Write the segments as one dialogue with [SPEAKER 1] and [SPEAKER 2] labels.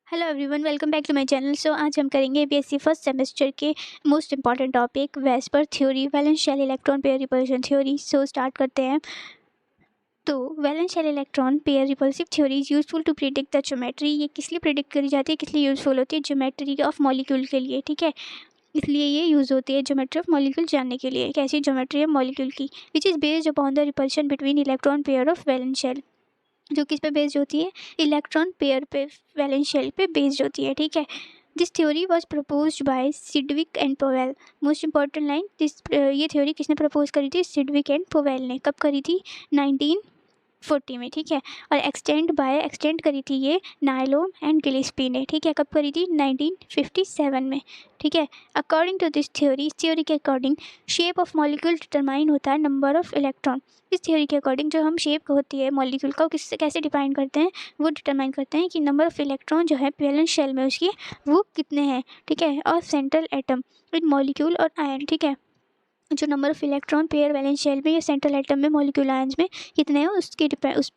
[SPEAKER 1] Hello everyone, welcome back to my channel. So आज हम करेंगे बीएससी फर्स्ट सेमेस्टर के most important topic VSEPR theory, valence shell electron pair repulsion theory. So start करते हैं। तो valence shell electron pair repulsive theory is useful to predict the geometry. ये किस लिए प्रिडिक्ट करी जाती है, किस लिए यूजफुल होती है? ज्योमेट्री ऑफ मॉलिक्यूल के लिए, ठीक है। इसलिए ये यूज़ होती है ज्योमेट्री ऑफ मॉलिक्यूल जानने के लिए, कैसी ज्योमेट्री है मॉलिक्यूल की, which is based upon the repulsion between electron pair of valence shell, जो किस पे बेस्ड होती है? इलेक्ट्रॉन पेयर पे, वैलेंस शेल पे बेस्ड होती है, ठीक है। This theory was propose by Sidgwick and Powell. Most important line, ये थ्योरी किसने प्रपोज करी थी? सिडविक एंड पोवेल ने। कब करी थी? 1940 में, ठीक है। और एक्सटेंड करी थी ये नायलोम एंड गिलेस्पी ने, ठीक है। कब करी थी? 1957 में, ठीक है। अकॉर्डिंग टू दिस थ्योरी, इस थ्योरी के according shape of molecule determine होता है नंबर ऑफ इलेक्ट्रॉन। इस थ्योरी के अकॉर्डिंग जो हम शेप होती है मॉलिक्यूल का, किससे कैसे डिफाइन करते हैं? वो डिटरमाइन करते हैं कि नंबर ऑफ इलेक्ट्रॉन जो है वैलेंस शेल में उसकी वो कितने हैं, ठीक है। और सेंट्रल एटम इन मॉलिक्यूल और आयन, ठीक है। जो number of electron pair valence shell में या सेंट्रल एटम में मॉलिक्यूल आयंस में कितने हैं उसके उस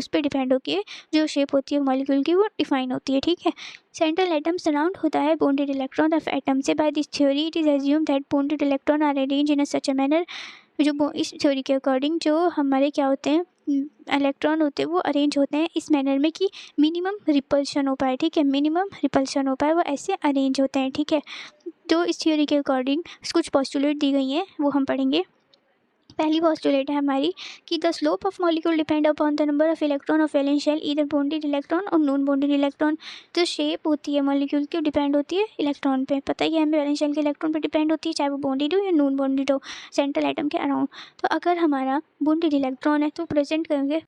[SPEAKER 1] पर डिपेंड होती है जो शेप होती है मॉलिक्यूल की, वो डिफाइन होती है, ठीक है। सेंट्रल एटम सराउंड होता है बॉन्डेड इलेक्ट्रॉन ऑफ एटम से। By this theory it is assume that bonded electron are arrange in such a manner. इस थ्योरी के अकॉर्डिंग जो हमारे क्या होते हैं इलेक्ट्रॉन होते हैं वो अरेंज होते हैं इस मैनर में कि मिनिमम रिपल्शन हो पाए, ठीक है। मिनिमम रिपल्शन हो पाए, वो ऐसे अरेंज होते हैं, ठीक है। तो इस थ्योरी के अकॉर्डिंग कुछ पॉस्टुलेट दी गई हैं, वो हम पढ़ेंगे। पहली पॉस्टुलेट है हमारी कि the slope of molecule depend upon the number of electron of valence shell, either bonded electron और नॉन बॉन्डेड इलेक्ट्रॉन। जो शेप होती है मॉलिक्यूल की डिपेंड होती है इलेक्ट्रॉन पे, पता ही है हमें वैलेंस शेल के इलेक्ट्रॉन पे डिपेंड होती है, चाहे वो बॉन्डेड हो या नॉन बॉन्डेड हो, सेंट्रल एटम के अराउंड। तो अगर हमारा बॉन्डेड इलेक्ट्रॉन है तो प्रेजेंट करेंगे,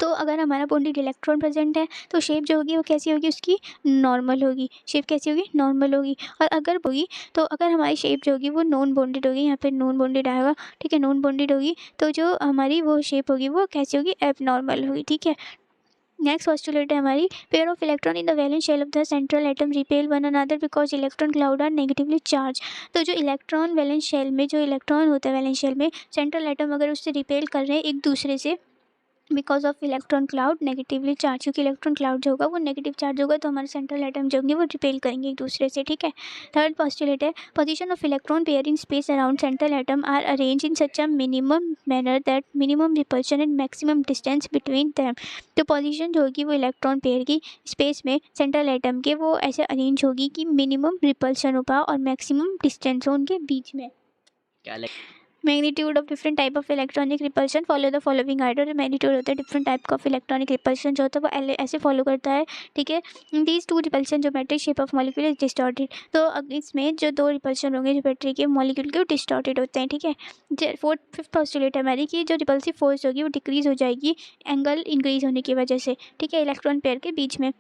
[SPEAKER 1] तो अगर हमारा बॉन्डेड इलेक्ट्रॉन प्रेजेंट है तो शेप जो होगी वो कैसी होगी? उसकी नॉर्मल होगी। शेप कैसी होगी? नॉर्मल होगी। और अगर हमारी शेप जो होगी वो नॉन बॉन्डेड होगी, यहाँ पे नॉन बॉन्डेड आएगा, ठीक है। नॉन बॉन्डेड होगी तो जो हमारी वो शेप होगी वो कैसी होगी? एबनॉर्मल होगी, ठीक है। नेक्स्ट पोस्टुलेट है हमारी, pair of electron in the valence shell of the central atom repel one another because electron cloud are negatively charge. तो जो इलेक्ट्रॉन वैलेंस शेल में, जो इलेक्ट्रॉन होता है वैलेंस शेल में, सेंट्रल एटम अगर उससे रिपेल कर रहे हैं एक दूसरे से because of electron cloud negatively charge, क्योंकि इलेक्ट्रॉन क्लाउड जो होगा वो नेगेटिव चार्ज होगा तो हमारे सेंट्रल एटम जो होंगे वो रिपेल करेंगे एक दूसरे से, ठीक है। थर्ड पोस्टुलेट है, position of electron pair in space around central atom are arrange in such a minimum manner that minimum repulsion and maximum distance between them. तो पोजीशन जो होगी वो इलेक्ट्रॉन पेयर की स्पेस में सेंट्रल एटम के वो ऐसे अरेंज होगी कि मिनिमम रिपल्शन हो पाए और मैक्सिमम डिस्टेंस हो उनके बीच में। Magnitude of different type of electronic repulsion follow the following order. Magnitude होता है different type of electronic repulsion जो होता है वो ऐसे फॉलो करता है, ठीक है। These two repulsion geometric shape of molecule is distorted. तो इसमें जो दो रिपल्शन होंगे ज्योमेट्री के मॉलिक्यूल के, वो डिस्टॉर्टेड होते हैं, ठीक है। फिफ्थ पोस्टुलेट है हमारी कि जो रिपल्सिव फोर्स होगी वो डिक्रीज हो जाएगी एंगल इंक्रीज होने की वजह से, ठीक है, इलेक्ट्रॉन पेयर के बीच में।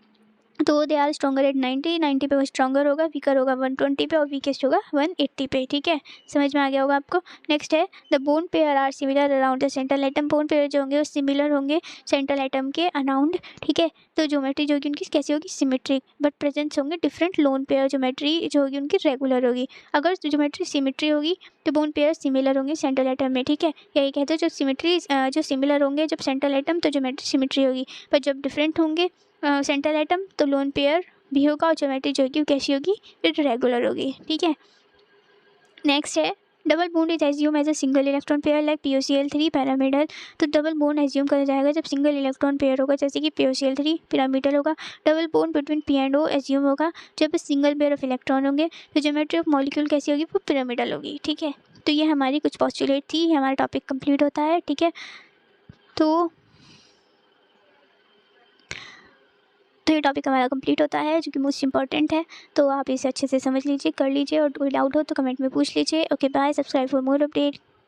[SPEAKER 1] तो दे आर स्ट्रॉन्गर एट 90 पे वो स्ट्रॉन्गर होगा, वीकर होगा 120 पे और वीकेस्ट होगा 180 पे, ठीक है। समझ में आ गया होगा आपको। नेक्स्ट है the bond pair are similar around the central atom. Bond pair जो होंगे वो सिमिलर होंगे सेंट्रल एटम के अराउंड, ठीक है। तो ज्योमेट्री जो होगी उनकी कैसी होगी? सिमेट्रिक, बट प्रेजेंट्स होंगे डिफरेंट लोन पेयर। ज्योमेट्री जो होगी उनकी रेगुलर होगी। अगर ज्योमेट्री सिमेट्री होगी तो बोन पेयर सिमिलर होंगे सेंट्रल एटम में, ठीक है। यही कहते हैं जो सिमिलर होंगे जब सेंट्रल एटम तो ज्योमेट्री सिमेट्री होगी, पर जब डिफरेंट होंगे सेंट्रल एटम तो लोन पेयर भी होगा और ज्योमेट्री जो होगी वो कैसी होगी? फिर रेगुलर होगी, ठीक है। नेक्स्ट है double bond is assume as a single electron pair like POCl3 pyramidal. तो डबल बॉन्ड एज्यूम करा जाएगा जब सिंगल इलेक्ट्रॉन पेयर होगा, जैसे कि POCl3 पिरामिडल होगा। Double bond between P and O assume होगा जब सिंगल पेयर ऑफ इलेक्ट्रॉन होंगे। तो ज्योमेट्री ऑफ मॉलिक्यूल कैसी होगी? वो पिरामिडल होगी, ठीक है। तो ये हमारी कुछ पॉस्टुलेट थी, हमारा टॉपिक कंप्लीट होता है, ठीक है। तो ये टॉपिक हमारा कंप्लीट होता है जो कि मोस्ट इंपॉर्टेंट है। तो आप इसे अच्छे से समझ लीजिए, कर लीजिए, और कोई डाउट हो तो कमेंट में पूछ लीजिए। Okay bye, subscribe for more update.